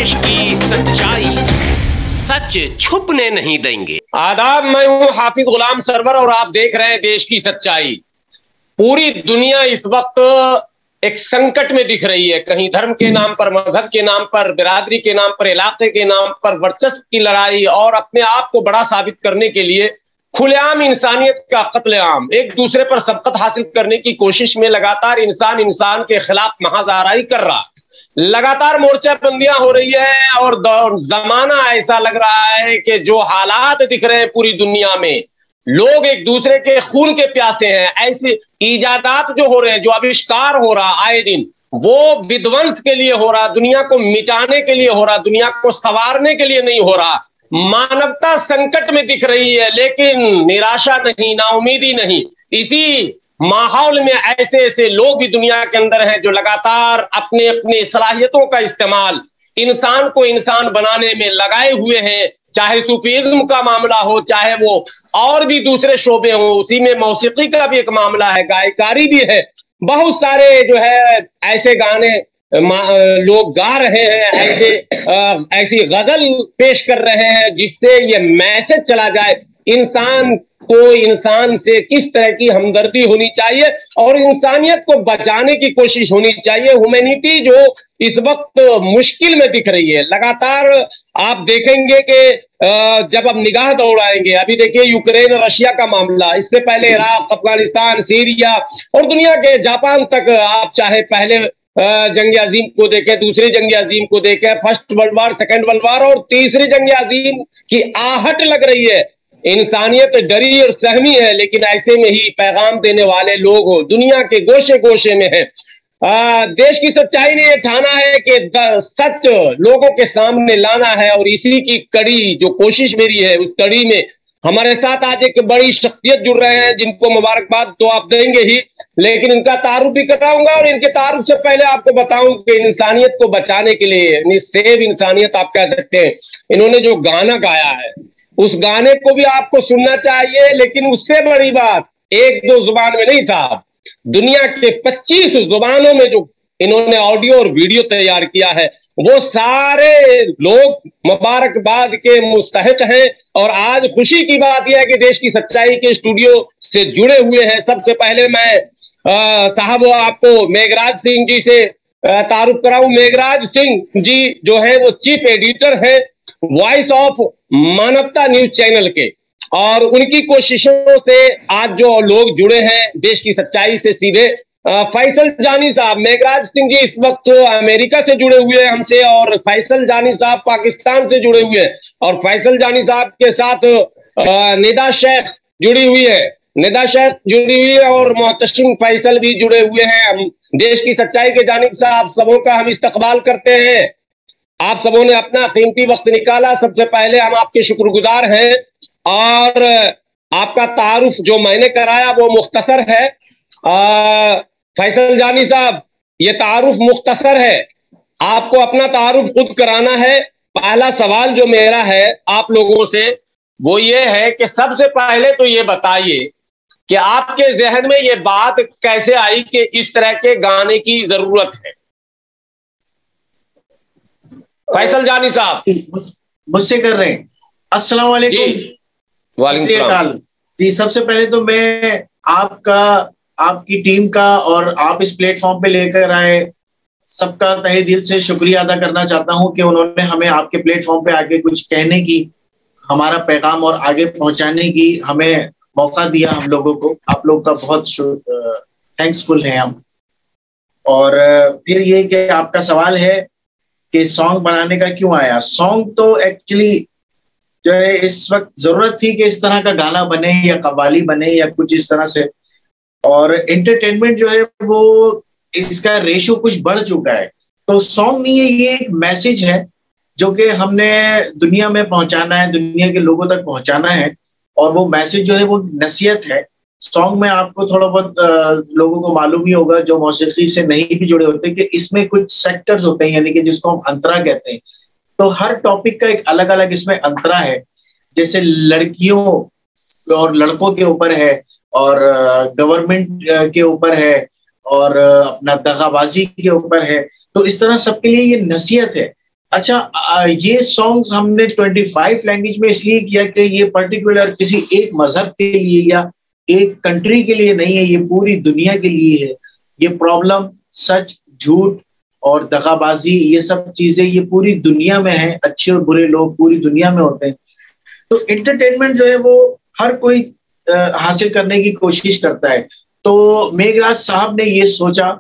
देश की सच्चाई, सच छुपने नहीं देंगे। आदाब, मैं हूं हाफिज गुलाम सरवर और आप देख रहे हैं देश की सच्चाई। पूरी दुनिया इस वक्त एक संकट में दिख रही है। कहीं धर्म के नाम पर, मजहब के नाम पर, बिरादरी के नाम पर, इलाके के नाम पर वर्चस्व की लड़ाई और अपने आप को बड़ा साबित करने के लिए खुलेआम इंसानियत का कत्लेआम, एक दूसरे पर सबकत हासिल करने की कोशिश में लगातार इंसान इंसान के खिलाफ महाजाराई कर रहा। लगातार मोर्चाबंदियां हो रही है और जमाना ऐसा लग रहा है कि जो हालात दिख रहे हैं पूरी दुनिया में, लोग एक दूसरे के खून के प्यासे हैं। ऐसे इजादात जो हो रहे हैं, जो आविष्कार हो रहा आए दिन, वो विध्वंस के लिए हो रहा, दुनिया को मिटाने के लिए हो रहा, दुनिया को संवारने के लिए नहीं हो रहा। मानवता संकट में दिख रही है, लेकिन निराशा नहीं, नाउमीदी नहीं। इसी माहौल में ऐसे ऐसे लोग भी दुनिया के अंदर हैं जो लगातार अपने अपने सलाहियतों का इस्तेमाल इंसान को इंसान बनाने में लगाए हुए हैं। चाहे सूफीज्म का मामला हो, चाहे वो और भी दूसरे शोबे हो, उसी में मौसीकी का भी एक मामला है, गायकारी भी है। बहुत सारे जो है ऐसे गाने लोग गा रहे हैं, ऐसी गजल पेश कर रहे हैं जिससे ये मैसेज चला जाए इंसान को इंसान से किस तरह की हमदर्दी होनी चाहिए और इंसानियत को बचाने की कोशिश होनी चाहिए। ह्यूमैनिटी जो इस वक्त मुश्किल में दिख रही है, लगातार आप देखेंगे कि जब अब निगाह दौड़ाएंगे, अभी देखिए यूक्रेन रशिया का मामला, इससे पहले इराक, अफगानिस्तान, सीरिया और दुनिया के जापान तक, आप चाहे पहले जंग अजीम को देखें, दूसरी जंग अजीम को देखें, first world war, second world war और तीसरी जंग अजीम की आहट लग रही है। इंसानियत डरी और सहमी है, लेकिन ऐसे में ही पैगाम देने वाले लोग हो दुनिया के गोशे गोशे में है। देश की सच्चाई ने यह ठाना है कि सच लोगों के सामने लाना है और इसी की कड़ी जो कोशिश मेरी है, उस कड़ी में हमारे साथ आज एक बड़ी शख्सियत जुड़ रहे हैं जिनको मुबारकबाद तो आप देंगे ही, लेकिन इनका तारुफ भी कराऊंगा। और इनके तारुफ से पहले आपको बताऊं कि इंसानियत को बचाने के लिए, सेव इंसानियत आप कह सकते हैं, इन्होंने जो गाना गाया है उस गाने को भी आपको सुनना चाहिए। लेकिन उससे बड़ी बात, एक दो जुबान में नहीं साहब, दुनिया के 25 जुबानों में जो इन्होंने ऑडियो और वीडियो तैयार किया है, वो सारे लोग मुबारकबाद के मुस्तहिक हैं। और आज खुशी की बात यह है कि देश की सच्चाई के स्टूडियो से जुड़े हुए हैं। सबसे पहले मैं साहब आपको मेघराज सिंह जी से तारुफ कराऊं। मेघराज सिंह जी जो है वो चीफ एडिटर है वॉइस ऑफ मानवता न्यूज चैनल के, और उनकी कोशिशों से आज जो लोग जुड़े हैं देश की सच्चाई से सीधे, फैसल जानी साहब, मेघराज सिंह जी इस वक्त अमेरिका से जुड़े हुए हैं हमसे, और फैसल जानी साहब पाकिस्तान से जुड़े हुए हैं, और फैसल जानी साहब के साथ निदा शेख जुड़ी हुई है, निदा शेख जुड़ी हुई है, और मोहतशिम फैसल भी जुड़े हुए हैं। हम देश की सच्चाई के जानिब से आप सबों का हम इस्तकबाल करते हैं। आप सबों ने अपना कीमती वक्त निकाला, सबसे पहले हम आपके शुक्रगुजार हैं। और आपका तारुफ जो मैंने कराया वो मुख्तसर है। फैसल जानी साहब, ये तारुफ मुख्तसर है, आपको अपना तारुफ खुद कराना है। पहला सवाल जो मेरा है आप लोगों से वो ये है कि सबसे पहले तो ये बताइए कि आपके जहन में ये बात कैसे आई कि इस तरह के गाने की जरूरत है। फैसल जानी साहब मुझसे कर रहे हैं। अस्सलाम वालेकुम। वालेकुम जी, सबसे पहले तो मैं आपका, आपकी टीम का और आप इस प्लेटफॉर्म पे लेकर आए सबका तहे दिल से शुक्रिया अदा करना चाहता हूं कि उन्होंने हमें आपके प्लेटफॉर्म पे आके कुछ कहने की, हमारा पैगाम और आगे पहुंचाने की हमें मौका दिया। हम लोगों को आप लोग का बहुत थैंक्सफुल है हम। और फिर ये कि आपका सवाल है कि सॉन्ग बनाने का क्यों आया। सॉन्ग तो एक्चुअली जो है इस वक्त जरूरत थी कि इस तरह का गाना बने या कव्वाली बने या कुछ इस तरह से, और एंटरटेनमेंट जो है वो इसका रेशो कुछ बढ़ चुका है। तो सॉन्ग नहीं है, ये एक मैसेज है जो कि हमने दुनिया में पहुंचाना है, दुनिया के लोगों तक पहुंचाना है, और वो मैसेज जो है वो नसीहत है। सॉन्ग में आपको थोड़ा बहुत लोगों को मालूम ही होगा जो मौसीकी से नहीं भी जुड़े होते कि इसमें कुछ सेक्टर्स होते हैं, यानी कि जिसको हम अंतरा कहते हैं। तो हर टॉपिक का एक अलग अलग इसमें अंतरा है। जैसे लड़कियों और लड़कों के ऊपर है, और गवर्नमेंट के ऊपर है, और अपना दगाबाजी के ऊपर है। तो इस तरह सबके लिए ये नसीहत है अच्छा, ये सॉन्ग्स हमने 25 लैंग्वेज में इसलिए किया कि ये पर्टिकुलर किसी एक मजहब के लिए या एक कंट्री के लिए नहीं है, ये पूरी दुनिया के लिए है। ये प्रॉब्लम, सच, झूठ और दगाबाजी, ये सब चीजें ये पूरी दुनिया में है। अच्छे और बुरे लोग पूरी दुनिया में होते हैं। तो एंटरटेनमेंट जो है वो हर कोई हासिल करने की कोशिश करता है। तो मेघराज साहब ने ये सोचा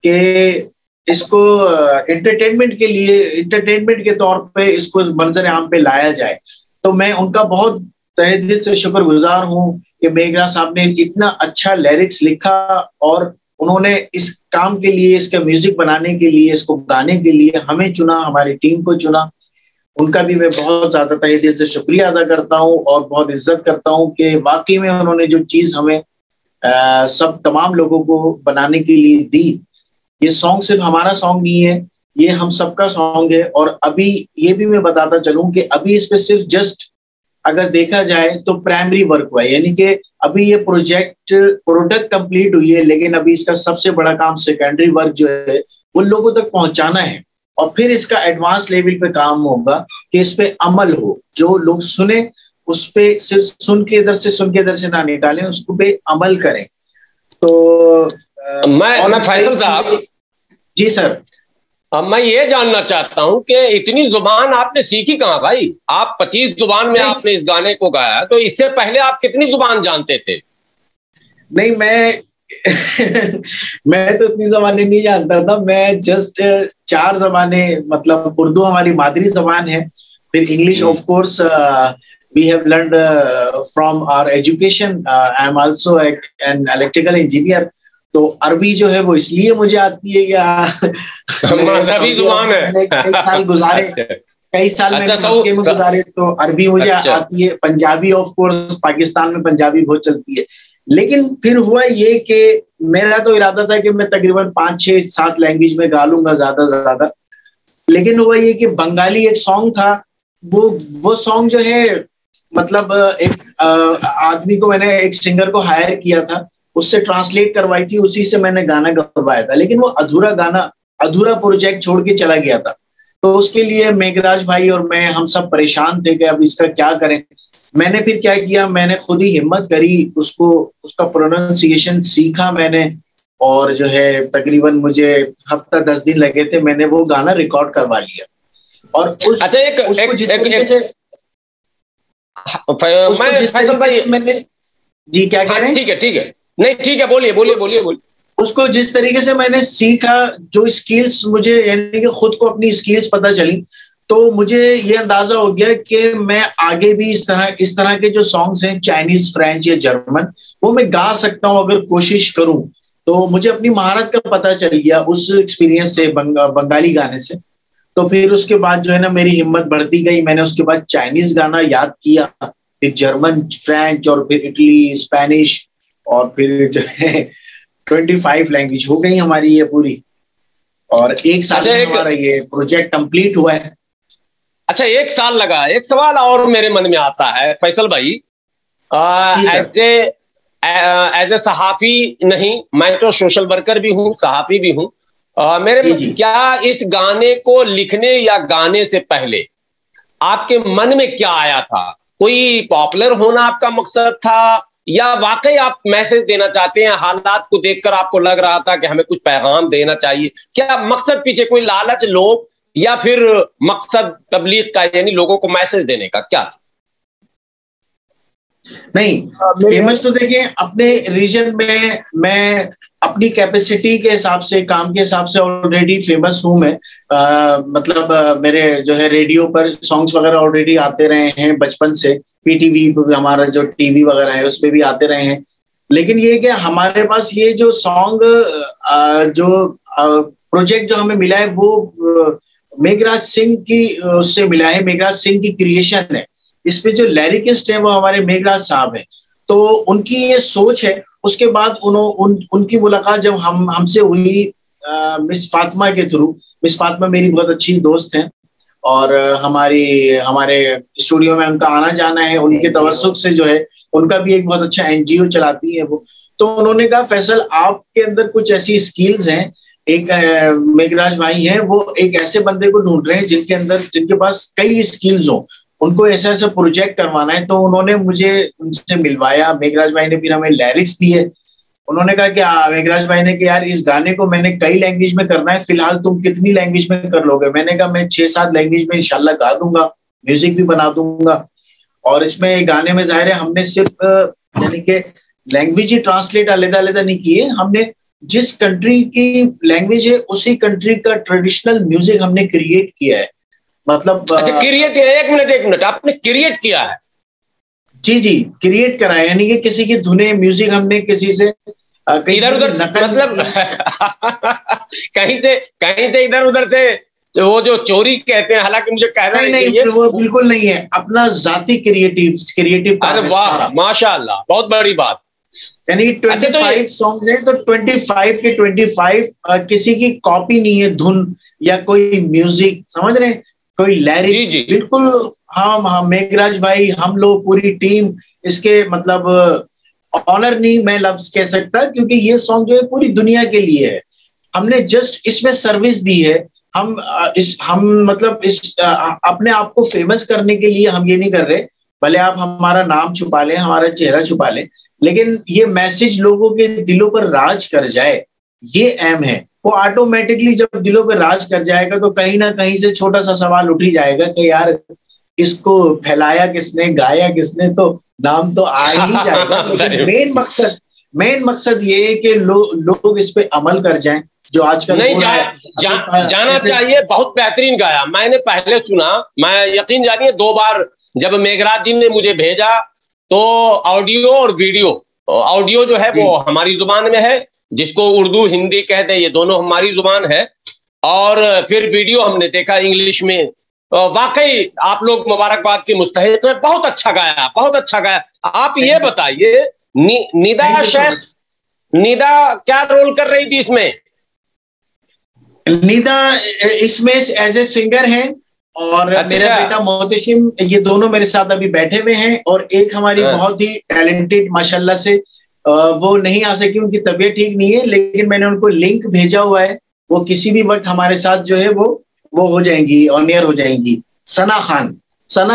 कि इसको एंटरटेनमेंट के लिए, एंटरटेनमेंट के तौर पे इसको मंजर आम पे लाया जाए। तो मैं उनका बहुत तहे दिल से शुक्रगुजार हूँ कि मेघराज साहब ने इतना अच्छा लिरिक्स लिखा और उन्होंने इस काम के लिए, इसका म्यूजिक बनाने के लिए, इसको गाने के लिए हमें चुना, हमारी टीम को चुना। उनका भी मैं बहुत ज्यादा तहे दिल से शुक्रिया अदा करता हूँ और बहुत इज्जत करता हूँ कि वाकई में उन्होंने जो चीज हमें सब तमाम लोगों को बनाने के लिए दी। ये सॉन्ग सिर्फ हमारा सॉन्ग नहीं है, ये हम सबका सॉन्ग है। और अभी ये भी मैं बताता चलूं कि अभी इस पे सिर्फ जस्ट अगर देखा जाए तो प्राइमरी वर्क हुआ है, यानी कि अभी ये प्रोडक्ट कंप्लीट हुई है, लेकिन अभी इसका सबसे बड़ा काम सेकेंडरी वर्क जो है वो लोगों तक पहुंचाना है। और फिर इसका एडवांस लेवल पे काम होगा कि इस पे अमल हो, जो लोग सुने उस पे सिर्फ सुन के इधर से ना निकालें, उसको पे अमल करें। तो मैं फैसल साहब जी सर, अब मैं ये जानना चाहता हूं कि इतनी जुबान आपने सीखी कहाँ भाई? आप 25 जुबान में आपने इस गाने को गाया, तो इससे पहले आप कितनी जुबान जानते थे? नहीं, मैं मैं तो इतनी जबानें नहीं जानता था। मैं जस्ट 4 जबानें, मतलब उर्दू हमारी मादरी जबान है, फिर English of course we have learned from our education. I am also an electrical engineer. तो अरबी जो है वो इसलिए मुझे आती है या मजहबी जुबान है। कई साल मैंने मक्के में गुजारे, तो अरबी मुझे आती है। पंजाबी ऑफ कोर्स, पाकिस्तान में पंजाबी बहुत चलती है। लेकिन फिर हुआ ये कि मेरा तो इरादा था कि मैं तकरीबन 5, 6, 7 लैंग्वेज में गा लूंगा ज्यादा से ज्यादा। लेकिन हुआ ये कि बंगाली एक सॉन्ग था, वो सॉन्ग जो है, मतलब एक आदमी को, मैंने एक सिंगर को हायर किया था, उससे ट्रांसलेट करवाई थी, उसी से मैंने गाना गवाया था। लेकिन वो अधूरा गाना, अधूरा प्रोजेक्ट छोड़ के चला गया था। तो उसके लिए मेघराज भाई और मैं, हम सब परेशान थे कि अब इसका क्या करें। मैंने फिर क्या किया, मैंने खुद ही हिम्मत करी, उसका प्रोनाउंसिएशन सीखा मैंने, और जो है तकरीबन मुझे हफ्ता 10 दिन लगे थे, मैंने वो गाना रिकॉर्ड करवा लिया। और उसको जिस तरीके से मैंने, जी क्या कह रहे हैं? ठीक है, नहीं ठीक है, बोलिए। उसको जिस तरीके से मैंने सीखा, जो स्किल्स मुझे, यानी कि खुद को अपनी स्किल्स पता चली, तो मुझे ये अंदाजा हो गया कि मैं आगे भी इस तरह के जो सॉन्ग्स हैं, चाइनीज, फ्रेंच या जर्मन, वो मैं गा सकता हूँ अगर कोशिश करूं। तो मुझे अपनी महारत का पता चल गया उस एक्सपीरियंस से, बंगाली गाने से। तो फिर उसके बाद जो है ना, मेरी हिम्मत बढ़ती गई। मैंने उसके बाद चाइनीज गाना याद किया, फिर जर्मन, फ्रेंच, और फिर इटली, स्पेनिश, और फिर जो है 25 लैंग्वेज हो गई हमारी ये पूरी। और 1 साल में हमारा ये प्रोजेक्ट कंप्लीट हुआ है। अच्छा, 1 साल लगा। एक सवाल और मेरे मन में आता है फैसल भाई, एज ए सहाफी नहीं, मैं तो सोशल वर्कर भी हूँ, सहाफी भी हूँ। क्या इस गाने को लिखने या गाने से पहले आपके मन में क्या आया था? कोई पॉपुलर होना आपका मकसद था, या वाकई आप मैसेज देना चाहते हैं? हालात को देखकर आपको लग रहा था कि हमें कुछ पैगाम देना चाहिए? क्या मकसद पीछे कोई लालच, लोग, या फिर मकसद तबलीग का, यानी लोगों को मैसेज देने का क्या था? नहीं, फेमस तो देखिए, अपने रीजन में मैं अपनी कैपेसिटी के हिसाब से, काम के हिसाब से ऑलरेडी फेमस हूं मैं। मतलब मेरे जो है रेडियो पर सॉन्ग्स वगैरह ऑलरेडी आते रहे हैं बचपन से। पीटीवी, हमारा जो टीवी वगैरह है, उस पर भी आते रहे हैं। लेकिन ये कि हमारे पास ये जो सॉन्ग, जो प्रोजेक्ट जो हमें मिला है, वो मेघराज सिंह की उससे मिला है, मेघराज सिंह की क्रिएशन है। इसमें जो लिरिकिस्ट है वो हमारे मेघराज साहब है। तो उनकी ये सोच है। उसके बाद उनकी मुलाकात जब हमसे हुई मिस फातिमा के थ्रू। मिस फातिमा मेरी बहुत अच्छी दोस्त हैं, और हमारे स्टूडियो में उनका आना जाना है। उनके तवज्जुह से जो है, उनका भी एक बहुत अच्छा एनजीओ चलाती है वो। तो उन्होंने कहा, फैसल आपके अंदर कुछ ऐसी स्किल्स हैं एक मेघराज भाई हैं, वो एक ऐसे बंदे को ढूंढ रहे हैं जिनके पास कई स्किल्स हो, उनको ऐसा ऐसा प्रोजेक्ट करवाना है। तो उन्होंने मुझे उनसे मिलवाया, मेघराज भाई ने फिर हमें लिरिक्स दिए। उन्होंने कहा कि मेघराज भाई ने कि यार इस गाने को मैंने कई लैंग्वेज में करना है, फिलहाल तुम कितनी लैंग्वेज में कर लोगे? मैंने कहा मैं 6-7 लैंग्वेज में इंशाल्लाह गा दूंगा, म्यूजिक भी बना दूंगा। और इसमें गाने में जाहिर है हमने सिर्फ यानी कि लैंग्वेज ही ट्रांसलेट अलग अलग नहीं किए, हमने जिस कंट्री की लैंग्वेज है उसी कंट्री का ट्रेडिशनल म्यूजिक हमने क्रिएट किया है। मतलब अच्छा, क्रिएट, एक मिनट, आपने क्रिएट किया है? जी जी, क्रिएट करा है, यानी कि किसी की धुने म्यूजिक हमने किसी से इधर उधर, मतलब कहीं से इधर उधर से वो जो चोरी कहते हैं, हालांकि मुझे कहना नहीं, वो बिल्कुल नहीं है, अपना जाती क्रिएटिव। अरे वाह, माशाल्लाह, बहुत बड़ी बात। यानी 25 सॉन्ग्स हैं, तो 25 के 25 किसी की कॉपी नहीं है, धुन या कोई म्यूजिक, समझ रहे हैं, कोई लिरिक्स, बिल्कुल हम मेघराज भाई, हम लोग पूरी टीम, इसके मतलब ऑनर नहीं मैं लफ्ज कह सकता, क्योंकि ये सॉन्ग जो है पूरी दुनिया के लिए है। हमने जस्ट इसमें सर्विस दी है, हम मतलब अपने आप को फेमस करने के लिए हम ये नहीं कर रहे, भले आप हमारा नाम छुपा लें, हमारा चेहरा छुपा लें, लेकिन ये मैसेज लोगों के दिलों पर राज कर जाए, ये एम है। वो ऑटोमेटिकली जब दिलों पर राज कर जाएगा तो कहीं ना कहीं से छोटा सा सवाल उठ ही जाएगा कि यार इसको फैलाया किसने, गाया किसने, तो नाम तो आ ही जाएगा। लेकिन मेन मकसद ये है कि लोग इस पे अमल कर जाएं, जो आजकल नहीं जाना चाहिए। बहुत बेहतरीन गाया, मैंने पहले सुना, मैं यकीन जानिए 2 बार जब मेघराज जी ने मुझे भेजा, तो ऑडियो और वीडियो, ऑडियो जो है वो हमारी जुबान में है, जिसको उर्दू हिंदी कहते हैं, ये दोनों हमारी जुबान है, और फिर वीडियो हमने देखा इंग्लिश में। वाकई आप लोग मुबारकबाद के मुस्तहिक हैं, बहुत अच्छा गाया, बहुत अच्छा गाया। आप ये बताइए, निदा क्या रोल कर रही थी इसमें? निदा इसमें एज ए सिंगर है, और मेरा बेटा मोहतशिम, ये दोनों मेरे साथ अभी बैठे हुए हैं। और एक हमारी बहुत ही टैलेंटेड माशाल्लाह से, वो नहीं आ सकी, उनकी तबीयत ठीक नहीं है, लेकिन मैंने उनको लिंक भेजा हुआ है, वो किसी भी वक्त हमारे साथ जो है वो हो जाएंगी, ऑन एयर हो जाएंगी। सना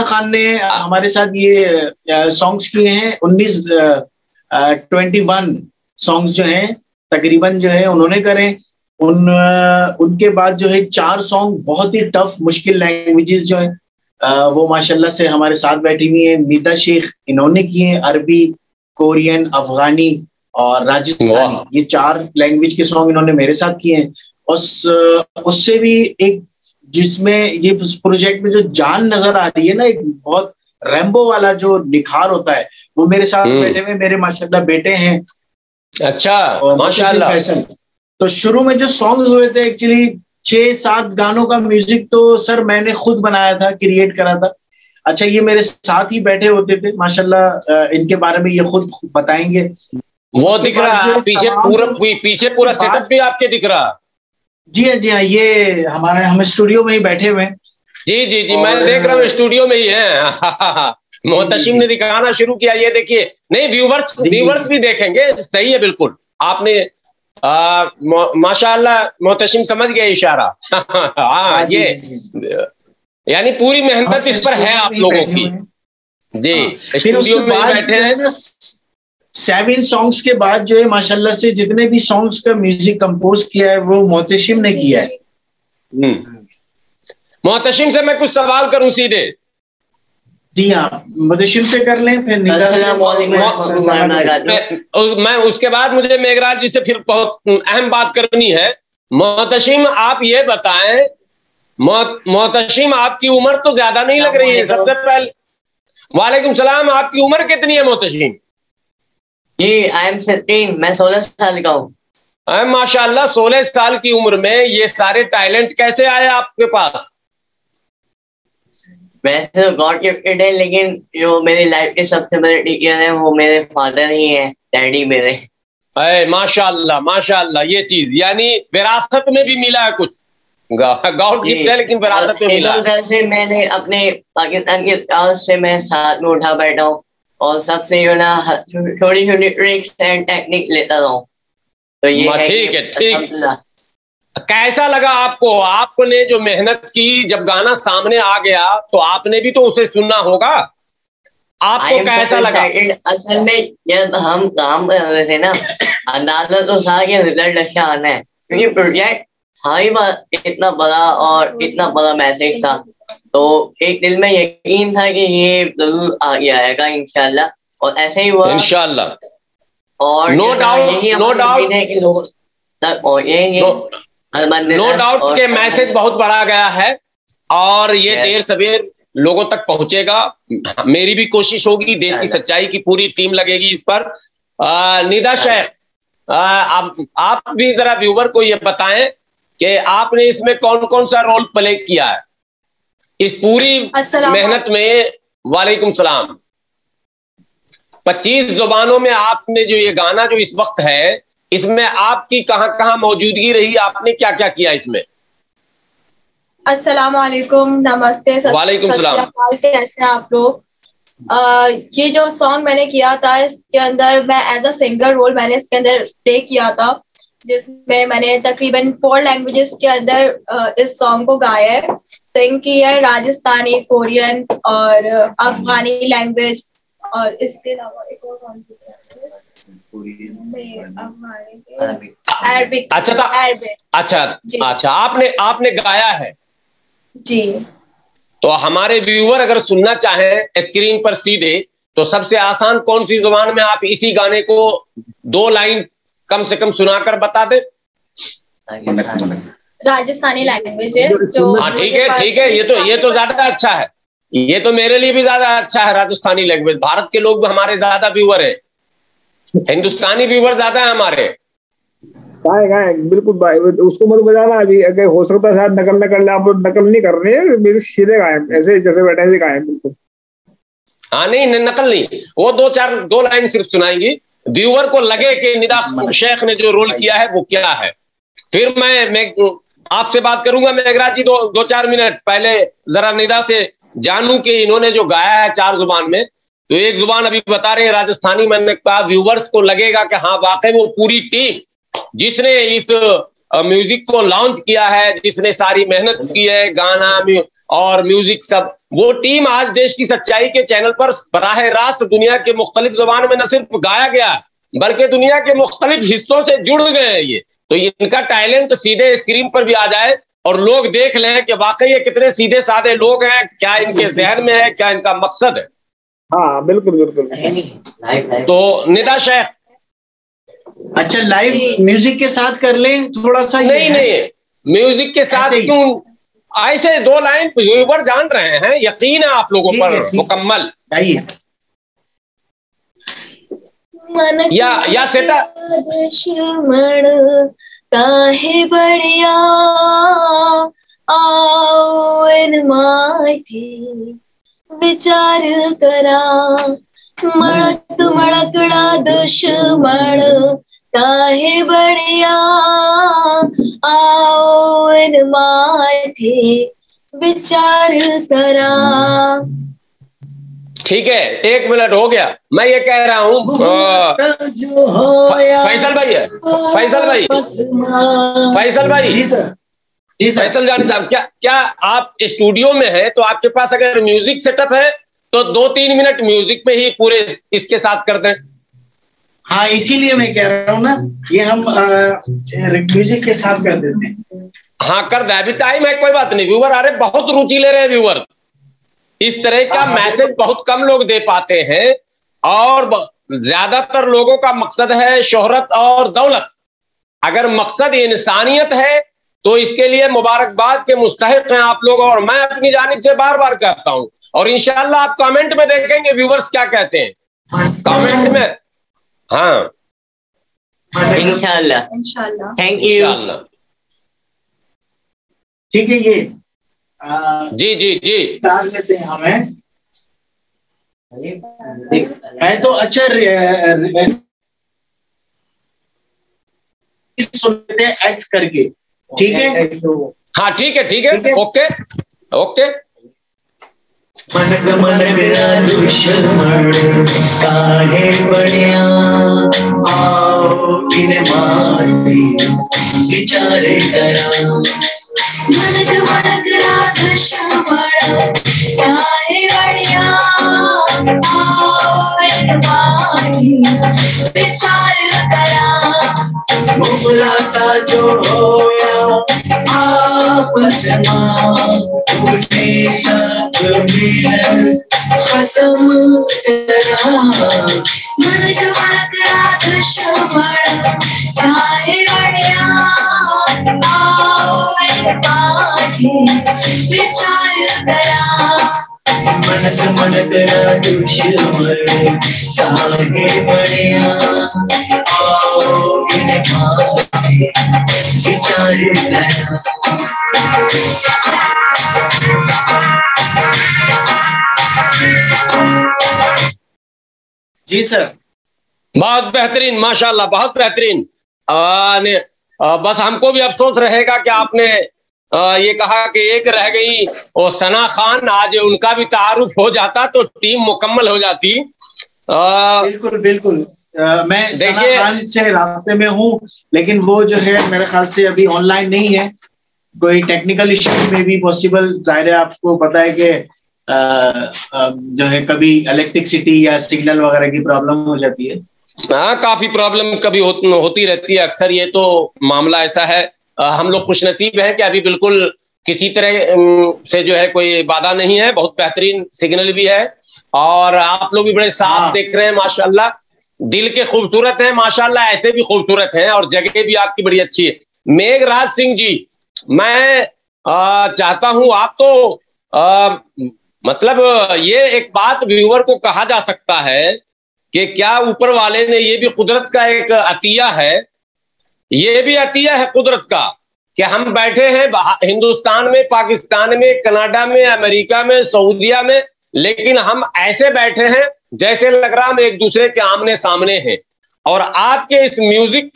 खान ने हमारे साथ ये सॉन्ग्स किए हैं, 21 सॉन्ग्स जो हैं तकरीबन जो है उन्होंने करे। उनके बाद जो है 4 सॉन्ग बहुत ही टफ मुश्किल लैंग्वेजेस जो है वो माशाल्लाह से हमारे साथ बैठी हुई है। निदा शेख इन्होंने किए हैं, अरबी, कोरियन, अफगानी और राजस्थानी, ये 4 लैंग्वेज के सॉन्ग इन्होंने मेरे साथ किए हैं। और उससे भी एक, जिसमें ये प्रोजेक्ट में जो जान नजर आ रही है ना, एक बहुत रैम्बो वाला जो निखार होता है, वो मेरे साथ बैठे हुए मेरे माशाल्लाह बेटे हैं। अच्छा, माशाल्लाह। तो शुरू में जो सॉन्ग्स हुए थे, एक्चुअली 6-7 गानों का म्यूजिक तो सर मैंने खुद बनाया था, क्रिएट करा था। अच्छा, ये मेरे साथ ही बैठे होते थे माशाल्लाह, इनके बारे में ये खुद बताएंगे। वो दिख रहा है पीछे पूरा सेटअप भी आपके दिख रहा। जी हाँ, ये हम स्टूडियो में ही बैठे हुए हैं। जी, मैं देख रहा हूँ स्टूडियो में ही है। मोहतशिम ने दिखाना शुरू किया, ये देखिए। नहीं, व्यूवर्स भी देखेंगे, सही है बिल्कुल। आपने माशाल्लाह मोहतशिम समझ गए इशारा। हाँ, ये यानी पूरी मेहनत इस पर है आप लोगों की। जी, स्टूडियो में बैठे हैं। 7 सॉन्ग्स के बाद जो है माशाल्लाह से जितने भी सॉन्ग्स का म्यूजिक कंपोज किया है वो मोहतशिम ने किया है। मोहतशिम से मैं कुछ सवाल करूं सीधे? जी हाँ, मोहतशिम से कर लें, फिर मैं उसके बाद मुझे मेघराज जी से फिर बहुत अहम बात करनी है। मोहतशिम, आप ये बताएं, मोहतशिम आपकी उम्र तो ज्यादा नहीं लग रही है, सबसे पहले। वालेकुम सलाम, आपकी उम्र कितनी है मोहतशिम? जी, आई एम 16, मैं 16 साल का हूँ। माशाल्लाह, 16 साल की उम्र में ये सारे टैलेंट कैसे आए आपके पास? वैसे तो गॉड गिफ्टेड है, लेकिन जो मेरी लाइफ के सबसे बड़े टीचर है वो मेरे फादर ही है, डैडी मेरे। माशाल्लाह माशाल्लाह, ये चीज यानी विरासत में भी मिला है कुछ। गॉड गिफ्ट है लेकिन विरासत में मिला है। से मैंने अपने पाकिस्तान के से मैं साथ में उठा बैठा हूँ और सबसे जो ना छोटी छोटी ट्रिक्स एंड टेक्निक लेता हूँ। तो ये ठीक है। कैसा लगा आपको? आपने जो मेहनत की, जब गाना सामने आ गया तो आपने भी तो उसे सुनना होगा, आपको कैसा लगा? असल में जब हम काम कर रहे थे ना, अंदाजा तो था कि रिजल्ट अच्छा आना है, क्योंकि प्रोजेक्ट था ही इतना बड़ा और इतना बड़ा मैसेज था, तो एक दिल में यकीन था कि ये जरूर आगे आएगा इंशाल्लाह, और ऐसे ही हुआ इंशाल्लाह। और नो डाउट, नो डाउट है कि लोग तक पहुंचेंगे। नो डाउट के मैसेज बहुत बड़ा गया है और ये देर सवेर लोगों तक पहुंचेगा। मेरी भी कोशिश होगी, देश की सच्चाई की पूरी टीम लगेगी इस पर। निदा शेख, आप भी जरा व्यूवर को ये बताएं कि आपने इसमें कौन कौन सा रोल प्ले किया है इस पूरी मेहनत में। वालेकुम सलाम। 25 जुबानों में आपने जो ये गाना जो इस वक्त है, इसमें आपकी कहां कहां मौजूदगी रही, आपने क्या क्या किया इसमें? अस्सलाम वालेकुम, नमस्ते, वालेकुम सलाम, कैसे हैं आप लोग? ये जो सॉन्ग मैंने किया था, इसके अंदर मैं एज अ सिंगर रोल मैंने इसके अंदर प्ले किया था, जिसमें मैंने तकरीबन 4 लैंग्वेजेस के अंदर इस सॉन्ग को गाया है, सिंग किया है, राजस्थानी, कोरियन और अफगानी लैंग्वेज, और इसके अलावा एक और कौन सी अरबिक। अच्छा, आपने गाया है जी। तो हमारे व्यूअर अगर सुनना चाहें स्क्रीन पर सीधे, तो सबसे आसान कौन सी जुबान में आप इसी गाने को 2 लाइन कम से कम सुनाकर बता दे? राजस्थानी लैंग्वेज है जो। हाँ ठीक है, ये तो ज्यादा अच्छा है, ये तो मेरे लिए भी ज्यादा अच्छा है। राजस्थानी लैंग्वेज, भारत के लोग हमारे ज्यादा व्यूअर है, हिंदुस्तानी व्यूअर ज्यादा है हमारे। गाए बिल्कुल भाई, उसको मत बजाना अभी, अगर हो सकता है शायद नकल न कर ले, आप लोग नकल नहीं कर रहे हैं, मेरे सीधे गाए ऐसे जैसे बैठे ऐसे गाए बिल्कुल। हाँ नहीं, नकल नहीं, वो 2 लाइन सिर्फ सुनाएंगी, व्यूअर को लगे कि निदा शेख ने जो रोल किया है वो क्या है। फिर मैं आपसे बात करूंगा। मेघराज जी 2-4 मिनट पहले जरा निदा से जानूं कि इन्होंने जो गाया है 4 जुबान में, तो एक जुबान अभी बता रहे हैं राजस्थानी, मैंने कहा व्यूवर्स को लगेगा कि हाँ वाकई वो पूरी टीम जिसने इस म्यूजिक को लॉन्च किया है, जिसने सारी मेहनत की है, गाना और म्यूजिक सब, वो टीम आज देश की सच्चाई के चैनल पर बराह रास्त दुनिया के मुख्तलिफ जुबान में न सिर्फ गाया गया, बल्कि दुनिया के मुख्तलिफ हिस्सों से जुड़ गए हैं ये। तो इनका टैलेंट सीधे स्क्रीन पर भी आ जाए और लोग देख लें कि वाकई ये कितने सीधे साधे लोग हैं, क्या इनके जहन में है, क्या इनका मकसद है। हाँ बिल्कुल बिल्कुल। तो निदा शेख, अच्छा लाइव म्यूजिक के साथ कर लें थोड़ा सा? नहीं, म्यूजिक के साथ क्यों, ऐसे 2 लाइन व्यूअर जान रहे हैं, यकीन है आप लोगों पर मुकम्मल। या सेटा दुश्मन काहे बढ़िया आओ इन माठी विचार करा, मड़कड़ा दुश्मन काहे बढ़िया आओ इन माठी विचार करा। ठीक है, 1 मिनट हो गया। मैं ये कह रहा हूँ फैसल भाई जी सर, फैसल जानी साहब, क्या आप स्टूडियो में हैं तो आपके पास अगर म्यूजिक सेटअप है तो 2-3 मिनट म्यूजिक में ही पूरे इसके साथ कर दें। हाँ इसीलिए मैं कह रहा हूँ ना, ये हम म्यूजिक के साथ कर देते हैं। हाँ कर दे, अभी टाइम है, कोई बात नहीं। व्यूअर आ रहे, बहुत रुचि ले रहे हैं व्यूअर, इस तरह का मैसेज बहुत कम लोग दे पाते हैं, और ज्यादातर लोगों का मकसद है शोहरत और दौलत। अगर मकसद इंसानियत है तो इसके लिए मुबारकबाद के मुस्तहिक हैं आप लोग, और मैं अपनी जानिब से बार बार कहता हूं, और इंशाल्लाह आप कमेंट में देखेंगे व्यूवर्स क्या कहते हैं कमेंट में। हाँ इंशाल्लाह, थैंक यू। ठीक है, ये जी स्टार लेते हैं हमें। मैं तो अच्छा सुनते हैं एक्ट करके, ठीक है? हाँ ठीक है, ओके। मन दुश्मन काहे बढ़िया आओ बिन माती विचार करा मनक मनक राध श्यामळ काय वडिया आओ माती विचार करा मुलाका जो होया आपस में उन्हें सब मिलन खत्म करा मनक मनक राध श्यामळ काय वडिया आओ माती विचार करा मनक मनक राधुश्यामळ काहे बढ़िया आओ बिन माती विचार करा। जी सर, बहुत बेहतरीन, माशाल्लाह, बहुत बेहतरीन। बस हमको भी अफसोस रहेगा कि आपने ये कहा कि एक रह गई और सना खान, आज उनका भी तारुफ हो जाता तो टीम मुकम्मल हो जाती। बिल्कुल बिल्कुल। मैं सना खान से रास्ते में हूँ, लेकिन वो जो है मेरे ख्याल से अभी ऑनलाइन नहीं है, कोई टेक्निकल इश्यू में भी पॉसिबल। जाहिर है आपको पता है कि जो है कभी इलेक्ट्रिसिटी या सिग्नल वगैरह की प्रॉब्लम हो जाती है। हाँ, काफी प्रॉब्लम कभी होती रहती है अक्सर, ये तो मामला ऐसा है। हम लोग खुशनसीब हैं कि अभी बिल्कुल किसी तरह से जो है कोई बाधा नहीं है, बहुत बेहतरीन सिग्नल भी है और आप लोग भी बड़े साफ देख रहे हैं माशाल्लाह। दिल के खूबसूरत हैं माशाल्लाह, ऐसे भी खूबसूरत हैं और जगह भी आपकी बड़ी अच्छी है। मेघराज सिंह जी, मैं चाहता हूं आप तो मतलब ये एक बात व्यूअर को कहा जा सकता है कि क्या ऊपर वाले ने, ये भी कुदरत का एक अतिया है, ये भी अतिया है कुदरत का कि हम बैठे हैं हिंदुस्तान में, पाकिस्तान में, कनाडा में, अमेरिका में, सऊदिया में, लेकिन हम ऐसे बैठे हैं जैसे लग रहा हम एक दूसरे के आमने सामने हैं। और आपके इस म्यूजिक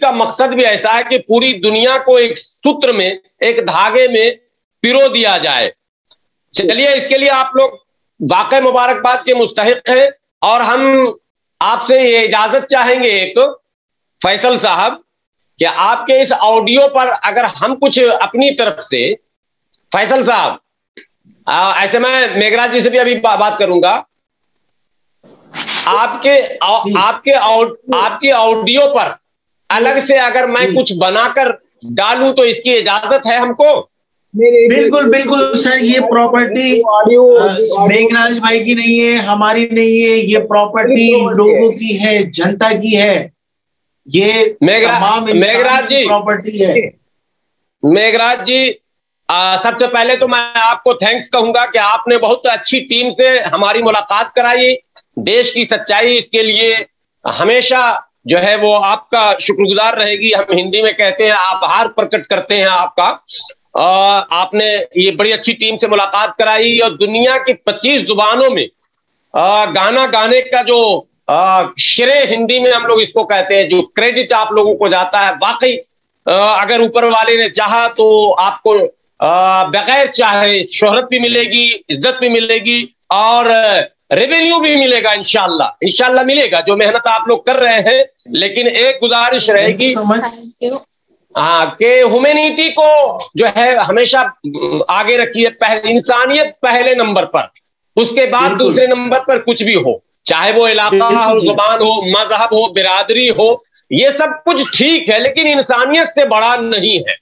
का मकसद भी ऐसा है कि पूरी दुनिया को एक सूत्र में, एक धागे में पिरो दिया जाए। चलिए, इसके लिए आप लोग वाकई मुबारकबाद के मुस्तहिक हैं और हम आपसे ये इजाजत चाहेंगे एक, फैसल साहब, कि आपके इस ऑडियो पर अगर हम कुछ अपनी तरफ से, फैसल साहब, ऐसे मैं मेघराज जी से भी अभी बात करूंगा, आपके ऑडियो पर अलग से अगर मैं कुछ बनाकर डालूं तो इसकी इजाजत है हमको? बिल्कुल बिल्कुल सर, ये प्रॉपर्टी मेघराज भाई की नहीं है, हमारी नहीं है, ये प्रॉपर्टी लोगों की है, जनता की है, ये मेघराज जी प्रॉपर्टी है। मेघराज जी, सबसे पहले तो मैं आपको थैंक्स कहूंगा कि आपने बहुत अच्छी टीम से हमारी मुलाकात कराई। देश की सच्चाई, इसके लिए हमेशा जो है वो आपका शुक्रगुजार रहेगी। हम हिंदी में कहते हैं आभार प्रकट करते हैं आपका। आपने ये बड़ी अच्छी टीम से मुलाकात कराई और दुनिया की 25 जुबानों में गाना गाने का जो श्रेय, हिंदी में हम लोग इसको कहते हैं, जो क्रेडिट आप लोगों को जाता है, वाकई अगर ऊपर वाले ने चाहा तो आपको बगैर चाहे शोहरत भी मिलेगी, इज्जत भी मिलेगी और रेवेन्यू भी मिलेगा। इंशाल्लाह मिलेगा, जो मेहनत आप लोग कर रहे हैं। लेकिन एक गुजारिश रहेगी कि ह्यूमैनिटी को जो है हमेशा आगे रखिए, इंसानियत पहले नंबर पर, उसके बाद दूसरे नंबर पर कुछ भी हो, चाहे वो इलाका हो, जुबान हो, मजहब हो, बिरादरी हो, ये सब कुछ ठीक है, लेकिन इंसानियत से बड़ा नहीं है।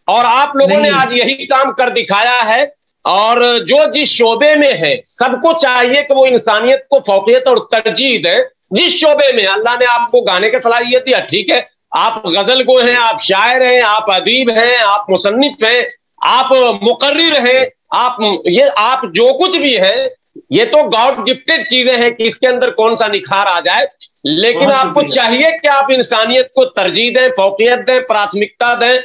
और आप लोगों ने आज यही काम कर दिखाया है। और जो जिस शोबे में है, सबको चाहिए कि वो इंसानियत को फौकियत और तरजीह दें। जिस शोबे में अल्लाह ने आपको गाने की सलाहियत दिया, ठीक है, आप गजल गो हैं, आप शायर हैं, आप अदीब हैं, आप मुसन्निफ हैं, आप मुकर्रिर हैं, आप जो कुछ भी हैं, ये तो गॉड गिफ्टेड चीजें हैं कि इसके अंदर कौन सा निखार आ जाए। लेकिन आपको चाहिए कि आप इंसानियत को तरजीह दें, फौकियत दें, प्राथमिकता दें।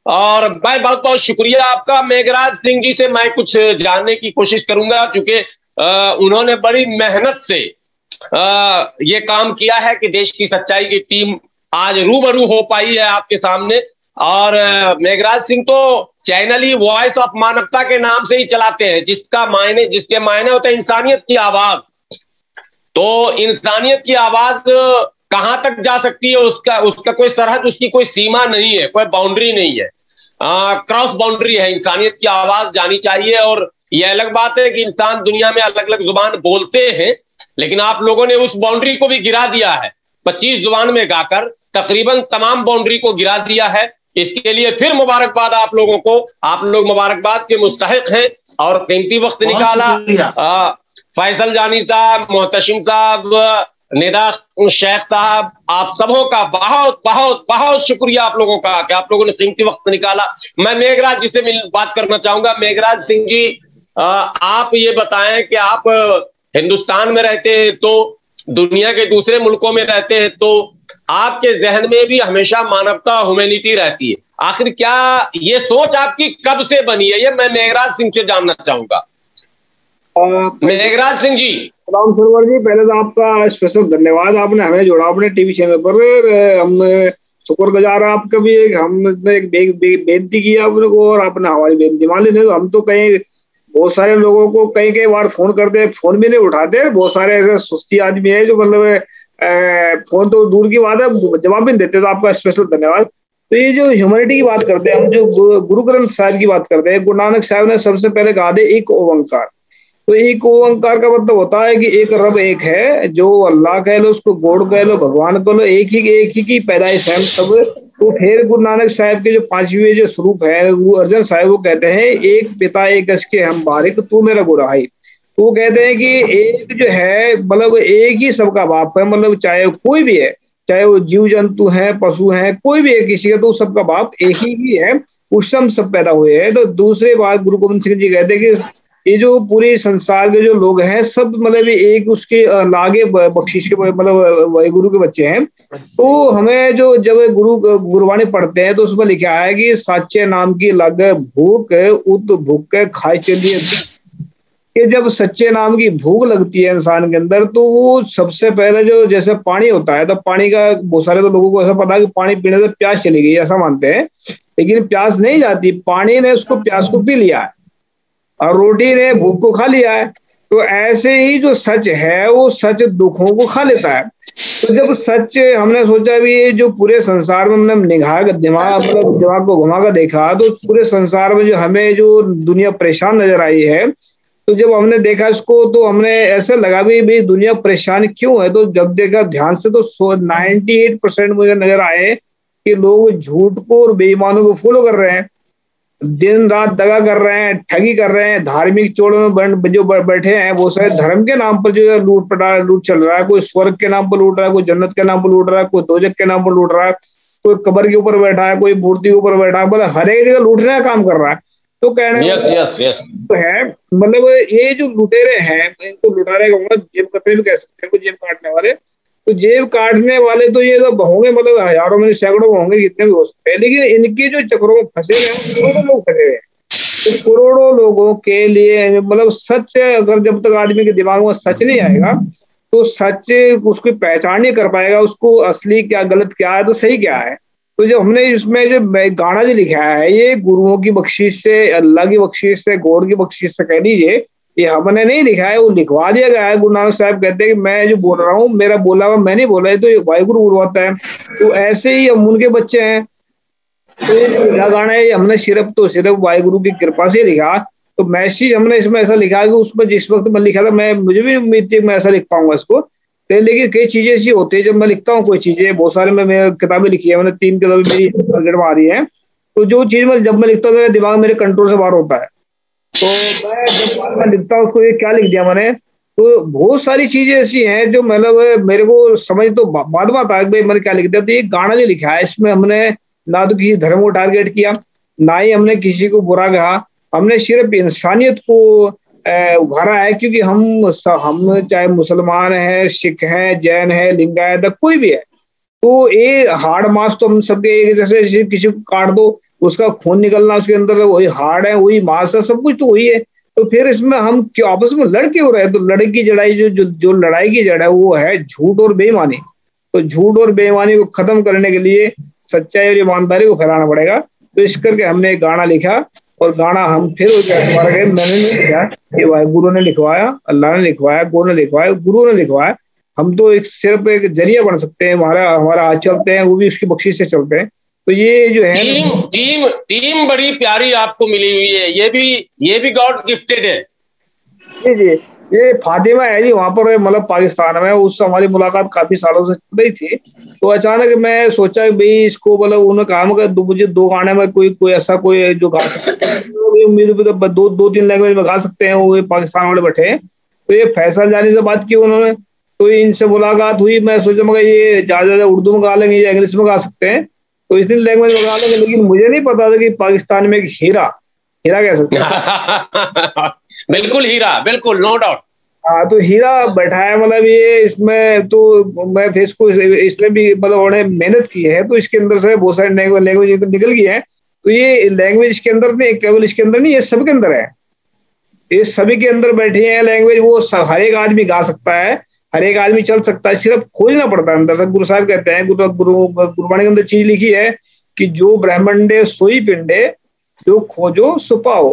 और मैं बहुत बहुत शुक्रिया आपका। मेघराज सिंह जी से मैं कुछ जानने की कोशिश करूंगा, क्योंकि उन्होंने बड़ी मेहनत से ये काम किया है कि देश की सच्चाई की टीम आज रूबरू हो पाई है आपके सामने। और मेघराज सिंह तो चैनल ही वॉइस ऑफ मानवता के नाम से ही चलाते हैं, जिसके मायने होते हैं इंसानियत की आवाज। तो इंसानियत की आवाज कहां तक जा सकती है, उसका उसका कोई सरहद, उसकी कोई सीमा नहीं है, कोई बाउंड्री नहीं है, क्रॉस बाउंड्री है। इंसानियत की आवाज जानी चाहिए। और यह अलग बात है कि इंसान दुनिया में अलग अलग जुबान बोलते हैं, लेकिन आप लोगों ने उस बाउंड्री को भी गिरा दिया है। 25 जुबान में गाकर तकरीबन तमाम बाउंड्री को गिरा दिया है। इसके लिए फिर मुबारकबाद आप लोगों को, आप लोग मुबारकबाद के मुस्तहिक हैं। और कीमती वक्त निकाला फैसल जानी साहब, मोहतशिम साहब, निदा शेख साहब, आप सबों का बहुत बहुत बहुत शुक्रिया आप लोगों का कि आप लोगों ने कीमती वक्त निकाला। मैं मेघराज जी से बात करना चाहूंगा। मेघराज सिंह जी, आप ये बताएं कि आप हिंदुस्तान में रहते हैं तो दुनिया के दूसरे मुल्कों में रहते हैं, तो आपके जहन में भी हमेशा मानवता, ह्यूमैनिटी रहती है। आखिर क्या ये सोच आपकी कब से बनी है, ये मैं मेघराज सिंह से जानना चाहूंगा। मेघराज सिंह जी। राम सरवर जी, पहले तो आपका स्पेशल धन्यवाद, आपने हमें जोड़ा अपने टीवी चैनल पर। हम शुक्रगुजार आपका भी। हमने एक बेनती की आपने को और आपने हमारी बेनती मान ली। तो हम तो कहीं बहुत सारे लोगों को कई बार फोन करते, फोन भी नहीं उठाते। बहुत सारे ऐसे सुस्ती आदमी है जो मतलब फोन तो दूर की बात है, जवाब भी नहीं देते। तो आपका स्पेशल धन्यवाद। तो ये जो ह्यूमैनिटी की बात करते हैं, हम जो गुरु ग्रंथ साहिब की बात करते हैं, गुरु नानक साहब ने सबसे पहले कहा था एक ओंकार। तो एक ओंकार का मतलब होता है कि एक रब एक है, जो अल्लाह कह लो, उसको गॉड कह लो, भगवान कह लो, एक ही की पैदाइश है हम सब। तो फिर गुरु नानक साहब के जो 5वें जो स्वरूप है, वो अर्जन साहब वो कहते हैं एक पिता एक असके हम बारिक तू मेरा गुराही। तो वो कहते हैं कि एक जो है मतलब एक ही सबका बाप है, मतलब चाहे कोई भी है, चाहे वो जीव जंतु है, पशु है, कोई भी है किसी का, तो सबका बाप एक ही है, उससे हम सब पैदा हुए हैं। तो दूसरे बात गुरु गोविंद सिंह जी कहते हैं कि ये जो पूरे संसार के जो लोग हैं सब मतलब एक उसके लागे बख्शिश के मतलब वही गुरु के बच्चे हैं। तो हमें जो जब गुरुवाणी पढ़ते हैं तो उसमें लिखा है कि साचे नाम की लग भूख उत भूख खाए चलिए। कि जब सच्चे नाम की भूख लगती है इंसान के अंदर, तो वो सबसे पहले जो जैसे पानी होता है, तो पानी का बहुत सारे तो लोगों को ऐसा पता है कि पानी पीने से प्यास चली गई, ऐसा मानते हैं। लेकिन प्यास नहीं जाती, पानी ने उसको प्यास को पी लिया है और रोटी ने भूख को खा लिया है। तो ऐसे ही जो सच है वो सच दुखों को खा लेता है। तो जब सच हमने सोचा भी ये जो पूरे संसार में हमने दिमाग को घुमा कर देखा, तो पूरे संसार में जो हमें जो दुनिया परेशान नजर आई है, तो जब हमने देखा इसको तो हमने ऐसा लगा भी भाई दुनिया परेशान क्यों है। तो जब देखा ध्यान से तो 98% मुझे नजर आए कि लोग झूठ को और बेईमानों को फॉलो कर रहे हैं, दिन रात दगा कर रहे हैं, ठगी कर रहे हैं। धार्मिक चोड़ में जो बैठे हैं वो सारे धर्म के नाम पर जो लूट चल रहा है। कोई स्वर्ग के नाम पर लूट रहा है, कोई जन्नत के नाम पर लूट रहा है, कोई दोजक के नाम पर लूट रहा है, कोई कब्र के ऊपर बैठा है, कोई मूर्ति के ऊपर बैठा है, मतलब हर एक जगह लूटने का काम कर रहा है। तो कहना तो है मतलब ये जो लुटेरे हैं, इनको लुटारे कहूंगा, जेब कतरे भी कह सकते हैं, जेब काटने वाले। तो जेब काटने वाले तो ये तो होंगे, मतलब हजारों में सैकड़ों होंगे, जितने भी हो सकते हैं। लेकिन इनके जो चक्रों में फंसे हुए हैं करोड़ों लोग फंसे हुए हैं। तो करोड़ों लोगों के लिए मतलब सच, अगर जब तक आदमी के दिमाग में सच नहीं आएगा तो सच उसकी पहचान नहीं कर पाएगा, उसको असली क्या गलत क्या है तो सही क्या है। तो जो हमने इसमें जो गाना जो लिखा है, ये गुरुओं की बख्शिश से, अल्लाह की बख्शिश से, गॉड की बख्शिश से कह लीजिए, ये हमने नहीं लिखा है, वो लिखवा दिया गया है। गुरु नानक साहब कहते हैं कि मैं जो बोल रहा हूँ मेरा बोला हुआ मैं नहीं बोला है, तो ये वाहिगुरु बोलवाता है। तो ऐसे ही हम उनके बच्चे हैं। तो ये जो लिखा गाना है हमने सिर्फ वाहिगुरु की कृपा से लिखा। तो मैसेज हमने इसमें ऐसा लिखा कि उसमें जिस वक्त मैं लिखा था, मुझे भी उम्मीद थी मैं ऐसा लिख पाऊंगा इसको। लेकिन कई चीजें ऐसी होती है जब मैं लिखता हूँ, कोई चीजें बहुत सारे मैं किताबें लिखी है, मैंने 3 किताबें मेरी मार्केट में आ रही है। तो जो चीज मैं जब मैं लिखता हूँ मेरे दिमाग मेरे कंट्रोल से बाहर होता है। तो मैं जब मैं लिखता हूँ उसको, ये क्या लिख दिया मैंने, तो बहुत सारी चीजें ऐसी हैं जो मतलब मेरे को समझ तो बाद में आता है भाई मैंने क्या लिख दिया। तो ये गाना जो लिखा है इसमें हमने ना तो किसी धर्म को टारगेट किया, ना ही हमने किसी को बुरा कहा, हमने सिर्फ इंसानियत को उभारा है। क्योंकि हम चाहे मुसलमान हैं, सिख हैं, जैन है, लिंगायत है, कोई भी है, तो ये हार्ड मास तो हम सबके जैसे किसी को काट दो उसका खून निकलना उसके अंदर वही हार्ड है, वही मास है, सब कुछ तो वही है। तो फिर इसमें हम क्यों आपस में लड़ क्यों रहे। तो लड़ाई की जड़ाई जो लड़ाई की जड़ है वो है झूठ और बेईमानी। तो झूठ और बेईमानी को खत्म करने के लिए सच्चाई और ईमानदारी को फैलाना पड़ेगा। तो इस करके हमने एक गाना लिखा और गाना हम फिर दोबारा गए, मैंने नहीं लिखा, ये वाहिगुरु ने लिखवाया, अल्लाह ने लिखवाया, गुरु ने लिखवाया, गुरु ने लिखवाया। हम तो एक सिर्फ एक जरिया बन सकते हैं, हमारा हाथ चलते हैं, वो भी उसकी बख्शिश से चलते हैं। तो ये जो है टीम बड़ी प्यारी आपको मिली हुई है, ये भी गॉड गिफ्टेड है। जी जी, ये फातिमा है जी, वहां पर मतलब पाकिस्तान में, उससे हमारी मुलाकात काफी सालों से चल रही थी। तो अचानक मैं सोचा कि भाई इसको, मतलब उन्होंने कहा मुझे 2 गाने में कोई ऐसा कोई जो गा सकते हैं, उम्मीद 2-3 लैंग्वेज में गा सकते हैं, वो पाकिस्तान वाले बैठे हैं। तो ये फैसल जानी से बात की उन्होंने, तो इनसे मुलाकात हुई। मैं सोचा मगर ये ज्यादा उर्दू में गा लेंगे या इंग्लिश में गा सकते हैं, तो इतनी लैंग्वेज में गा लेंगे। लेकिन मुझे नहीं पता था कि पाकिस्तान में एक हीरा कह सकते हैं। बिल्कुल हीरा, बिल्कुल, नो डाउट। हाँ, तो हीरा बैठा है, मतलब ये इसमें तो मैं फिर इसको इसलिए भी मतलब उन्होंने मेहनत की है, तो इसके अंदर से बहुत सारी लैंग्वेज निकल गई है। तो ये लैंग्वेज के अंदर नहीं, केवल इसके अंदर नहीं, ये सबके अंदर है, ये सभी के अंदर बैठी है लैंग्वेज। वो हर एक आदमी गा सकता है, हर एक आदमी चल सकता है, सिर्फ खोजना पड़ता है अंदर से। गुरु साहब कहते हैं, गुरबाणी के अंदर चीज लिखी है कि जो ब्रह्मंडे सोई पिंडे, जो खोजो सुपाओ,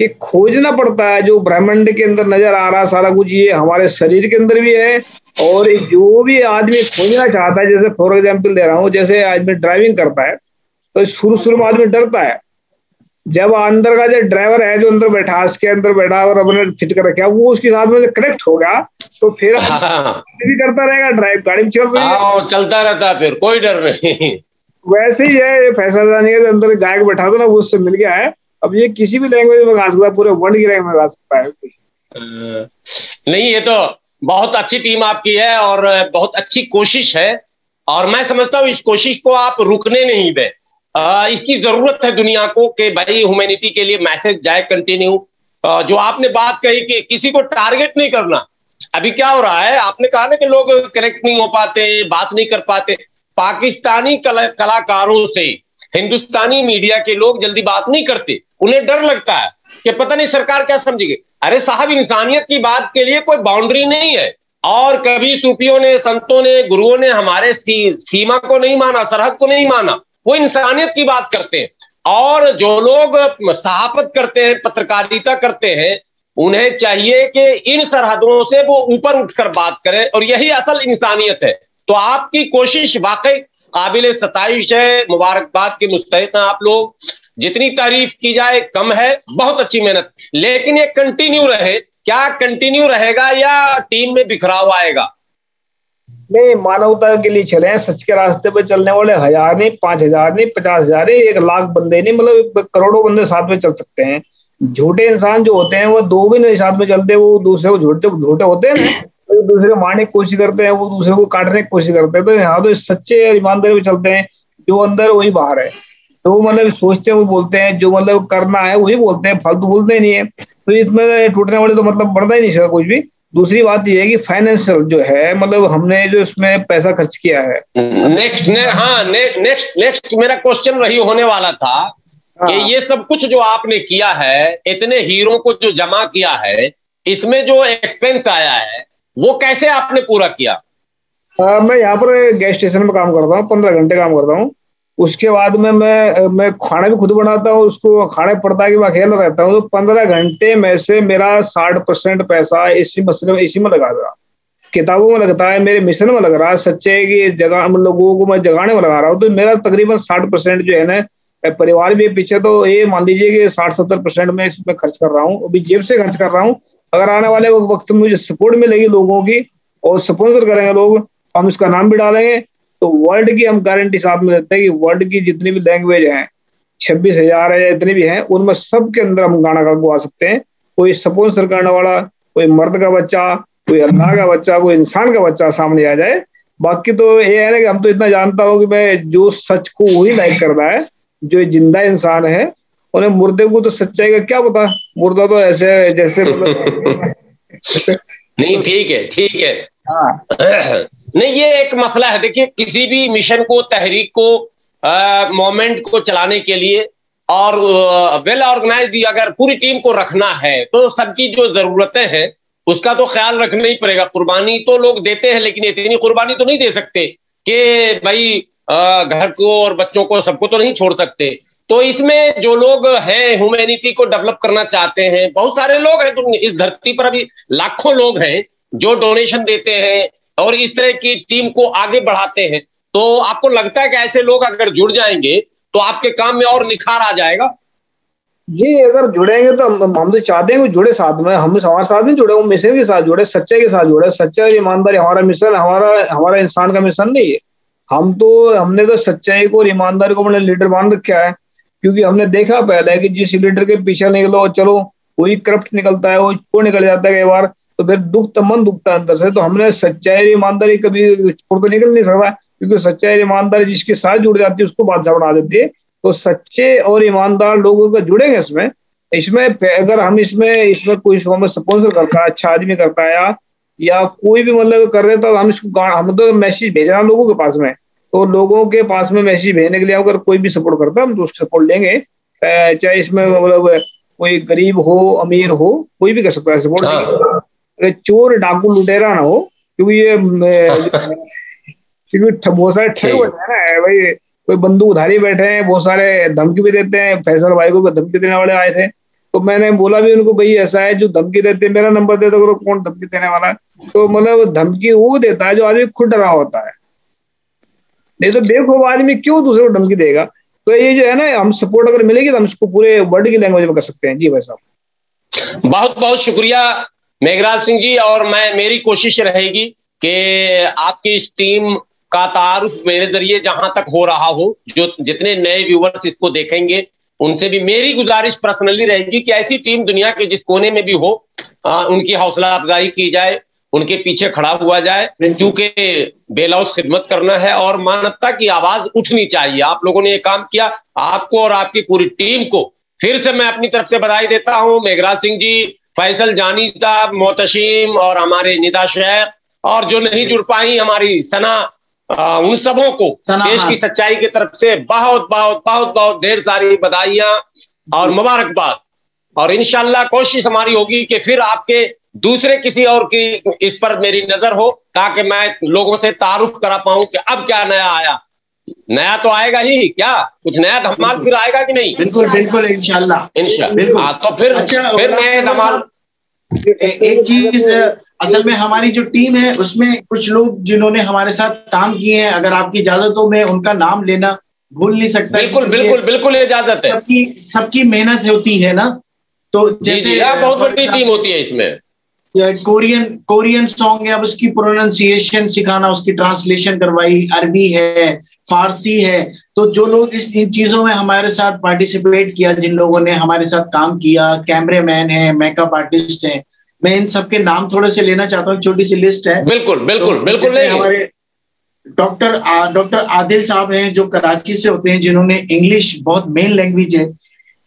कि खोजना पड़ता है। जो ब्रह्मांड के अंदर नजर आ रहा सारा कुछ, ये हमारे शरीर के अंदर भी है। और जो भी आदमी खोजना चाहता है, जैसे फॉर एग्जांपल दे रहा हूँ, जैसे आदमी ड्राइविंग करता है तो शुरू में आदमी डरता है। जब अंदर का जो ड्राइवर है, जो अंदर बैठा, उसके अंदर बैठा और अपने फिट कर रखा, वो उसके साथ में कनेक्ट हो गया, तो फिर भी करता रहेगा, ड्राइव गाड़ी में चल रही है, चलता रहता, फिर कोई डर नहीं। वैसे ही है फैसल जानी के अंदर गायक बैठा था ना, वो उससे मिल गया है। अब ये किसी भी लैंग्वेज में गा सकता है, पूरे वर्ल्ड की लैंग्वेज में गा सकता है। नहीं, ये तो बहुत अच्छी टीम आपकी है और बहुत अच्छी कोशिश है, और मैं समझता हूँ इस कोशिश को आप रुकने नहीं दें। इसकी जरूरत है दुनिया को कि भाई ह्यूमैनिटी के लिए मैसेज जाए कंटिन्यू। जो आपने बात कही कि किसी को टारगेट नहीं करना, अभी क्या हो रहा है, आपने कहा ना कि लोग कनेक्ट नहीं हो पाते, बात नहीं कर पाते। पाकिस्तानी कलाकारों से हिंदुस्तानी मीडिया के लोग जल्दी बात नहीं करते, उन्हें डर लगता है कि पता नहीं सरकार क्या समझेगी। अरे साहब, इंसानियत की बात के लिए कोई बाउंड्री नहीं है। और कभी सूफियों ने, संतों ने, गुरुओं ने हमारे सीमा को नहीं माना, सरहद को नहीं माना, वो इंसानियत की बात करते हैं। और जो लोग सहाफत करते हैं, पत्रकारिता करते हैं, उन्हें चाहिए कि इन सरहदों से वो ऊपर उठकर बात करें, और यही असल इंसानियत है। तो आपकी कोशिश वाकई काबिल सताइश है, मुबारकबाद के मुस्तहिक हैं आप लोग। जितनी तारीफ की जाए कम है, बहुत अच्छी मेहनत, लेकिन ये कंटिन्यू रहे। क्या कंटिन्यू रहेगा या टीम में बिखराव आएगा? नहीं, मानवता के लिए चले हैं, सच के रास्ते पे चलने वाले 1000 नहीं, 5000 नहीं, 50,000 नहीं, 1,00,000 बंदे नहीं, मतलब करोड़ों बंदे साथ में चल सकते हैं। झूठे इंसान जो होते हैं वो 2 भी नहीं साथ में चलते, वो दूसरे को झूठे होते हैं ना, एक दूसरे को मारने की कोशिश करते हैं, वो दूसरे को काटने की कोशिश करते हैं। तो यहाँ तो सच्चे और ईमानदारी में चलते हैं, जो अंदर वही बाहर है, जो मतलब सोचते हैं वो बोलते हैं, जो मतलब करना है वही बोलते हैं, फालतू बोलते ही नहीं है। तो इसमें टूटने वाले तो मतलब बढ़ता ही नहीं सकता कुछ भी। दूसरी बात ये है कि फाइनेंशियल जो है, मतलब हमने जो इसमें पैसा खर्च किया है। नेक्स्ट मेरा क्वेश्चन वही होने वाला था कि ये सब कुछ जो आपने किया है, इतने हीरो को जो जमा किया है, इसमें जो एक्सपेंस आया है वो कैसे आपने पूरा किया? मैं यहाँ पर गैस स्टेशन में काम करता हूँ, 15 घंटे काम करता हूँ। उसके बाद में मैं खाना भी खुद बनाता हूँ, उसको खाने पड़ता है कि मैं अकेला रहता हूँ। तो 15 घंटे में से मेरा 60% पैसा इसी में लगा रहा, किताबों में लगता है, मेरे मिशन में लग रहा है, सच्चे की जगह लोगों को मैं जगाने में लगा रहा हूँ। तो मेरा तकरीबन 60% जो है ना, परिवार भी पीछे, तो ये मान लीजिए कि 60-70% में इसमें खर्च कर रहा हूँ, अभी जेब से खर्च कर रहा हूँ। अगर आने वाले वक्त में मुझे सपोर्ट मिलेगी लोगों की और स्पॉन्सर करेंगे लोग, हम इसका नाम भी डालेंगे, तो वर्ल्ड की हम गारंटी साथ में देते हैं कि वर्ल्ड की जितनी भी लैंग्वेज हैं, 26,000 है, जितनी भी हैं, उनमें सब के अंदर हम गाना गा सकते हैं। कोई स्पॉन्सर करने वाला, कोई मर्द का बच्चा, कोई अल्लाह का बच्चा, कोई इंसान का बच्चा सामने आ जाए। बाकी तो ये है ना कि हम तो इतना जानता हूँ कि मैं जो सच को वही लाइक करता है, जो जिंदा इंसान है, उन्हें मुर्दे को तो सच्चाई का क्या पता, मुर्दा तो ऐसे जैसे नहीं, ठीक है। हाँ, नहीं, ये एक मसला है। देखिए, किसी भी मिशन को, तहरीक को, मोमेंट को चलाने के लिए और वेल ऑर्गेनाइज्ड अगर पूरी टीम को रखना है, तो सबकी जो जरूरतें हैं उसका तो ख्याल रखना ही पड़ेगा। कुर्बानी तो लोग देते हैं, लेकिन इतनी कुर्बानी तो नहीं दे सकते कि भाई घर को और बच्चों को, सबको तो नहीं छोड़ सकते। तो इसमें जो लोग हैं ह्यूमैनिटी को डेवलप करना चाहते हैं, बहुत सारे लोग हैं, तो इस धरती पर अभी लाखों लोग हैं जो डोनेशन देते हैं और इस तरह की टीम को आगे बढ़ाते हैं। तो आपको लगता है कि ऐसे लोग अगर जुड़ जाएंगे तो आपके काम में और निखार आ जाएगा? जी, अगर जुड़ेंगे तो हम तो चाहते हैं कि जुड़े साथ में, हम हमारे साथ नहीं जुड़े, वो मिशन के साथ जुड़े, सच्चाई के साथ जुड़े। सच्चाई ईमानदारी हमारा मिशन, हमारा इंसान का मिशन नहीं है। हमने तो सच्चाई को और ईमानदारी को अपने लीडर मान रखा है, क्योंकि हमने देखा पहले कि जिस लीडर के पीछे निकलो, चलो कोई करप्ट निकलता है, वो निकल जाता है कई बार, तो फिर मन दुखता है अंदर से। तो हमने सच्चाई ईमानदारी कभी छोड़ कर निकल नहीं सकता, क्योंकि सच्चाई ईमानदारी जिसके साथ जुड़ जाती है उसको बादशाह बना देती है। तो सच्चे और ईमानदार लोगों का जुड़ेंगे इसमें अगर हम इसमें कोई स्पॉन्सर करता है, अच्छा आदमी करता है या कोई भी मतलब कर रहे, तो हम तो मैसेज भेजना लोगों के पास में, तो लोगों के पास में मैसेज भेजने के लिए अगर कोई भी सपोर्ट करता है हम तो उसको सपोर्ट लेंगे। चाहे इसमें मतलब कोई गरीब हो अमीर हो, कोई भी कर सकता है सपोर्ट। चोर डाकू लुटेरा ना हो, क्योंकि ये क्योंकि बहुत सारे ठग बैठे हैं ना भाई, कोई बंदूकधारी बैठे हैं, बहुत सारे धमकी भी देते हैं। फैसल भाई को धमकी देने वाले आए थे, तो मैंने बोला भी उनको, भाई ऐसा है जो धमकी देते हैं मेरा नंबर दे दो, करो कौन धमकी देने वाला है। तो मतलब धमकी वो देता है जो आदमी खुद डरा होता है, नहीं तो बेवकूफ आदमी क्यों दूसरे को धमकी देगा। तो ये जो है ना, हम सपोर्ट अगर मिलेगी तो हम इसको पूरे वर्ल्ड की लैंग्वेज में कर सकते हैं। जी भाई साहब, बहुत बहुत शुक्रिया मेघराज सिंह जी। और मेरी कोशिश रहेगी कि आपकी इस टीम का तारुफ मेरे जरिए जहां तक हो रहा हो, जो जितने नए व्यूवर्स इसको देखेंगे उनसे भी मेरी गुजारिश पर्सनली रहेगी कि ऐसी टीम दुनिया के जिस कोने में भी हो, उनकी हौसला अफजाई की जाए, उनके पीछे खड़ा हुआ जाए, क्योंकि बेलौस खिदमत करना है और मानवता की आवाज उठनी चाहिए। आप लोगों ने ये काम किया, आपको और आपकी पूरी टीम को फिर से मैं अपनी तरफ से बधाई देता हूं। मेघराज सिंह जी, फैसल जानी साहब, मोहतशीम और हमारे निदा शेख, और जो नहीं जुड़ पाई हमारी सना, उन सबों को देश की सच्चाई की तरफ से बहुत बहुत बहुत बहुत ढेर सारी बधाइयां और मुबारकबाद। और इंशाल्लाह कोशिश हमारी होगी कि फिर आपके दूसरे किसी और की इस पर मेरी नजर हो, ताकि मैं लोगों से तारुफ करा पाऊं कि अब क्या नया आया। नया तो आएगा ही, क्या कुछ नया धमाल फिर आएगा कि नहीं? बिल्कुल बिल्कुल, इंशाल्लाह। तो फिर नए धमाल। एक चीज, असल में हमारी जो टीम है उसमें कुछ लोग जिन्होंने हमारे साथ काम किए हैं, अगर आपकी इजाजत हो मैं उनका नाम लेना भूल नहीं सकता। बिल्कुल बिल्कुल बिल्कुल इजाजत है। सबकी मेहनत होती है ना, तो जैसे बहुत बड़ी टीम होती है इसमें। कोरियन सॉन्ग है, अब उसकी प्रोनाउंसिएशन सिखाना, उसकी ट्रांसलेशन करवाई, अरबी है, फारसी है। तो जो लोग इन चीजों में हमारे साथ पार्टिसिपेट किया, जिन लोगों ने हमारे साथ काम किया, कैमरेमैन है, मेकअप आर्टिस्ट हैं, मैं इन सबके नाम थोड़े से लेना चाहता हूँ, छोटी सी लिस्ट है। बिल्कुल बिल्कुल तो बिल्कुल। हमारे डॉक्टर आदिल साहब हैं जो कराची से होते हैं, जिन्होंने इंग्लिश बहुत मेन लैंग्वेज है,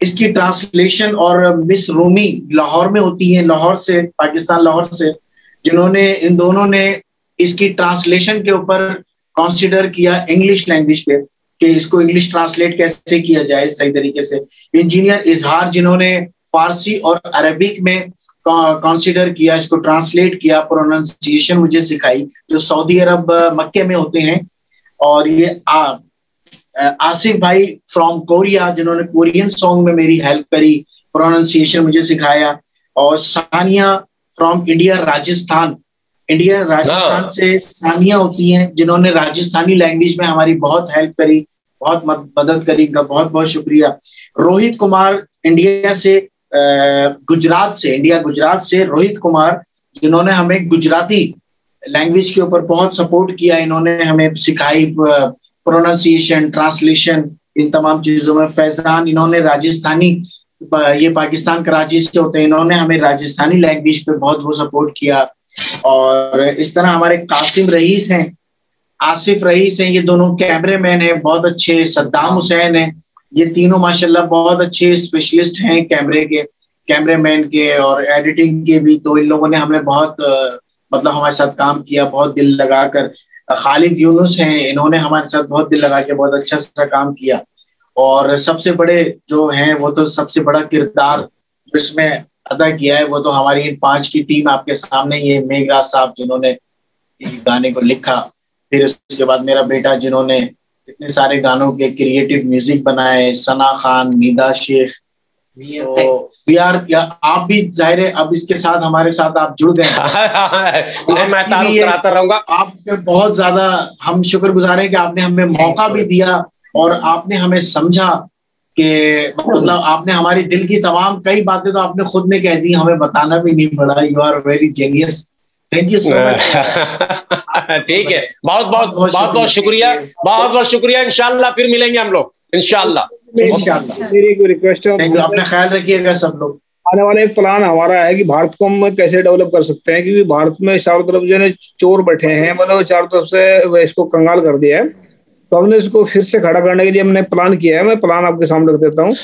इसकी ट्रांसलेशन, और मिस रूमी लाहौर में होती है, लाहौर से, पाकिस्तान लाहौर से, जिन्होंने इन दोनों ने इसकी ट्रांसलेशन के ऊपर कंसीडर किया इंग्लिश लैंग्वेज पे कि इसको इंग्लिश ट्रांसलेट कैसे किया जाए सही तरीके से। इंजीनियर इजहार, जिन्होंने फारसी और अरबिक में कंसीडर किया, इसको ट्रांसलेट किया, प्रोनाउंसिएशन मुझे सिखाई, जो सऊदी अरब मक्के में होते हैं। और ये आसिफ भाई फ्रॉम कोरिया, जिन्होंने कोरियन सॉन्ग में मेरी हेल्प करी, प्रोनाउंसिएशन मुझे सिखाया। और सानिया फ्रॉम इंडिया राजस्थान से सानिया होती हैं, जिन्होंने राजस्थानी लैंग्वेज में हमारी बहुत हेल्प करी, बहुत मदद करी, इनका बहुत बहुत शुक्रिया। रोहित कुमार इंडिया गुजरात से रोहित कुमार, जिन्होंने हमें गुजराती लैंग्वेज के ऊपर बहुत सपोर्ट किया, इन्होंने हमें सिखाई प्रोनाउंसिएशन, ट्रांसलेशन, इन तमाम चीजों में। फैजान, इन्होंने राजस्थानी, ये पाकिस्तान कराची से होते हैं, इन्होंने हमें राजस्थानी लैंग्वेज पे बहुत वो सपोर्ट किया। और इस तरह हमारे कासिम रईस हैं, आसिफ रईस हैं, ये दोनों कैमरेमैन हैं, बहुत अच्छे। सद्दाम हुसैन हैं, ये तीनों माशाल्लाह बहुत अच्छे स्पेशलिस्ट हैं कैमरेमैन के और एडिटिंग के भी। तो इन लोगों ने हमें बहुत मतलब हमारे साथ काम किया, बहुत दिल लगाकर। खालिद यूनुस हैं, इन्होंने हमारे साथ बहुत दिल लगा के बहुत अच्छा सा काम किया। और सबसे बड़े जो हैं, वो तो सबसे बड़ा किरदार इसमें अदा किया है, वो तो हमारी इन 5 की टीम आपके सामने। ये मेघराज साहब जिन्होंने गाने को लिखा, फिर उसके बाद मेरा बेटा जिन्होंने इतने सारे गानों के क्रिएटिव म्यूजिक बनाए, सना खान, निदा शेख, तो वी आर, आप भी जाहिर है अब इसके साथ हमारे साथ आप जुड़ गए। मैं तारुफ कराता रहूंगा। आपके बहुत ज्यादा हम शुक्रगुजार हैं कि आपने हमें मौका भी दिया और आपने हमें समझा कि मतलब आपने हमारी दिल की तमाम कई बातें तो आपने खुद ने कह दी, हमें बताना भी नहीं पड़ा। You are very genius, thank you so much. ठीक है, बहुत बहुत शुक्रिया, बहुत बहुत शुक्रिया। इंशाल्लाह फिर मिलेंगे हम लोग, इंशाल्लाह। मेरी एक रिक्वेस्ट है, अपना ख्याल रखिएगा सब लोग। आने वाला एक प्लान हमारा है कि भारत को हम कैसे डेवलप कर सकते हैं, क्योंकि भारत में चारों तरफ जो है चोर बैठे हैं, मतलब चारों तरफ से इसको कंगाल कर दिया है। तो हमने इसको फिर से खड़ा करने के लिए हमने प्लान किया है। मैं प्लान आपके सामने रख देता हूँ।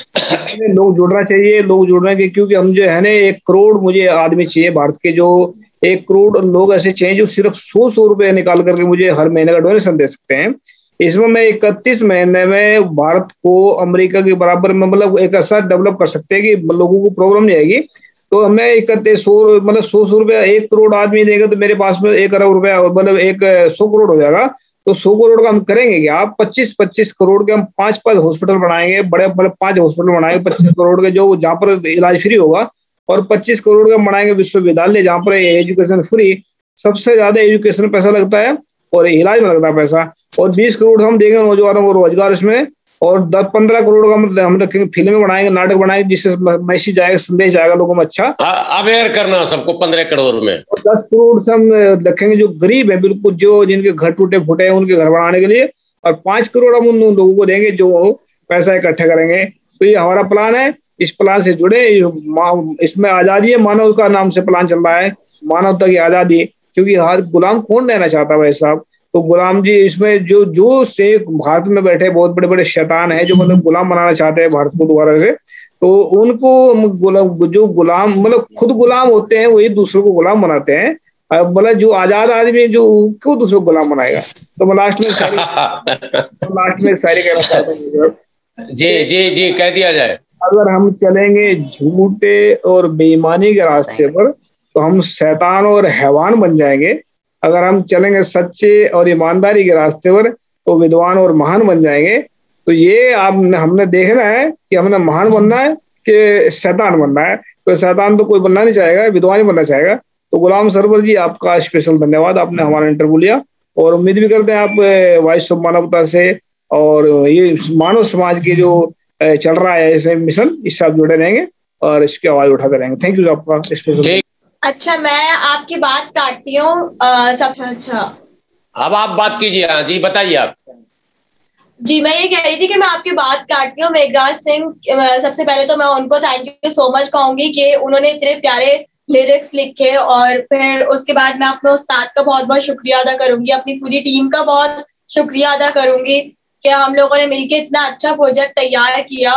लोग जुड़ना चाहिए, लोग जुड़ने के, क्योंकि हम जो है ना 1 करोड़ मुझे आदमी चाहिए भारत के, जो 1 करोड़ लोग ऐसे चाहिए जो सिर्फ 100 रुपए निकाल करके मुझे हर महीने का डोनेशन दे सकते हैं। इसमें मैं 31 महीने में भारत को अमेरिका के बराबर में मतलब एक ऐसा डेवलप कर सकते हैं कि लोगों को प्रॉब्लम नहीं आएगी। तो हमें 100 रुपया 1 करोड़ आदमी देगा तो मेरे पास में 1 अरब रुपया मतलब 100 करोड़ हो जाएगा। तो 100 करोड़ का हम करेंगे क्या, आप 25 करोड़ के हम 5 हॉस्पिटल बनाएंगे, बड़े बड़े 5 हॉस्पिटल बनाएंगे 25 करोड़ के, जो जहाँ पर इलाज फ्री होगा। और 25 करोड़ का बनाएंगे विश्वविद्यालय, जहाँ पर एजुकेशन फ्री। सबसे ज्यादा एजुकेशन में पैसा लगता है और इलाज में लगता है पैसा। और 20 करोड़ हम देंगे नौजवानों को रोजगार इसमें। और 10-15 करोड़ का हम रखेंगे, फिल्में बनाएंगे, नाटक बनाएंगे, जिससे मैसेज आएगा, संदेश आएगा लोगों में अच्छा अवेयर करना सबको 15 करोड़ में। और 10 करोड़ से हम रखेंगे जो गरीब है बिल्कुल, जो जिनके घर टूटे फूटे हैं उनके घर बनाने के लिए। और 5 करोड़ हम उन लोगों को देंगे जो पैसा इकट्ठा करेंगे। तो ये हमारा प्लान है, इस प्लान से जुड़े। इसमें आजादी है मानव का नाम से प्लान चल रहा है, मानवता की आजादी, क्योंकि हर गुलाम कौन रहना चाहता भाई साहब। तो गुलाम जी इसमें जो से भारत में बैठे बहुत बड़े बड़े शैतान हैं जो मतलब गुलाम बनाना चाहते हैं भारत को दोबारा से, तो उनको जो गुलाम मतलब खुद गुलाम होते हैं वही दूसरों को गुलाम बनाते हैं। मतलब जो आजाद आदमी जो क्यों दूसरों को गुलाम बनाएगा। तो मैं लास्ट में शायरी कहना चाहता हूँ। जी कह दिया जाए। अगर हम चलेंगे झूठे और बेईमानी के रास्ते पर तो हम शैतान और हैवान बन जाएंगे। अगर हम चलेंगे सच्चे और ईमानदारी के रास्ते पर तो विद्वान और महान बन जाएंगे। तो ये हमने देखना है कि हमने महान बनना है कि शैतान बनना है। तो शैतान तो कोई बनना नहीं चाहेगा, विद्वान ही बनना चाहेगा। तो गुलाम सरवर जी आपका स्पेशल धन्यवाद, आपने हमारा इंटरव्यू लिया। और उम्मीद भी करते हैं आप वॉइस ऑफ मानवता से और ये मानव समाज के जो चल रहा है ऐसे मिशन, इससे आप जुड़े रहेंगे और इसकी आवाज उठाते रहेंगे। थैंक यू आपका स्पेशल। अच्छा, मैं आपकी बात काटती हूँ सब। अच्छा अब आप बात कीजिए। हाँ जी बताइए आप। जी मैं ये कह रही थी कि मैं आपकी बात काटती हूँ। मेघराज सिंह, सबसे पहले तो मैं उनको थैंक यू सो मच कहूंगी कि उन्होंने इतने प्यारे लिरिक्स लिखे। और फिर उसके बाद मैं अपने उस्ताद का बहुत बहुत शुक्रिया अदा करूंगी, अपनी पूरी टीम का बहुत शुक्रिया अदा करूंगी कि हम लोगों ने मिलकर इतना अच्छा प्रोजेक्ट तैयार किया।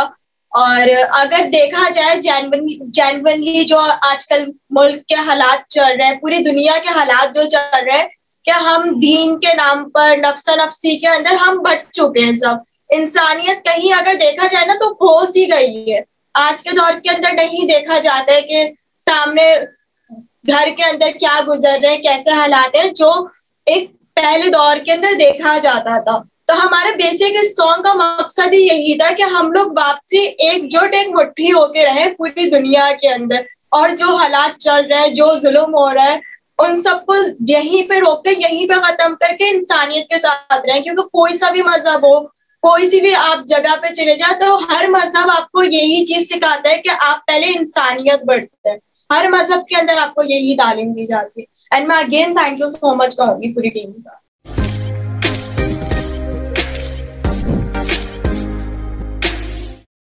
और अगर देखा जाए जेन्युइनली जो आजकल मुल्क के हालात चल रहे हैं, पूरी दुनिया के हालात जो चल रहे हैं, क्या हम दीन के नाम पर नफ्सा नफ्सी के अंदर हम बढ़ चुके हैं। सब इंसानियत कहीं अगर देखा जाए ना तो खो सी गई है। आज के दौर के अंदर नहीं देखा जाता है कि सामने घर के अंदर क्या गुजर रहे हैं, कैसे हालात हैं, जो एक पहले दौर के अंदर देखा जाता था। तो हमारे बेसिक इस सॉन्ग का मकसद ही यही था कि हम लोग वापसी एकजुट एक मुट्ठी होके रहे पूरी दुनिया के अंदर। और जो हालात चल रहे हैं, जो जुल्म हो रहा है, उन सबको यहीं पे रोक के यहीं पे खत्म करके इंसानियत के साथ रहें। क्योंकि कोई सा भी मजहब हो, कोई सी भी आप जगह पे चले जाए तो हर मजहब आपको यही चीज सिखाता है कि आप पहले इंसानियत बढ़ते हैं। हर मजहब के अंदर आपको यही तालीम दी जाती है। एंड मैं again thank you so much कहूंगी पूरी टीम का।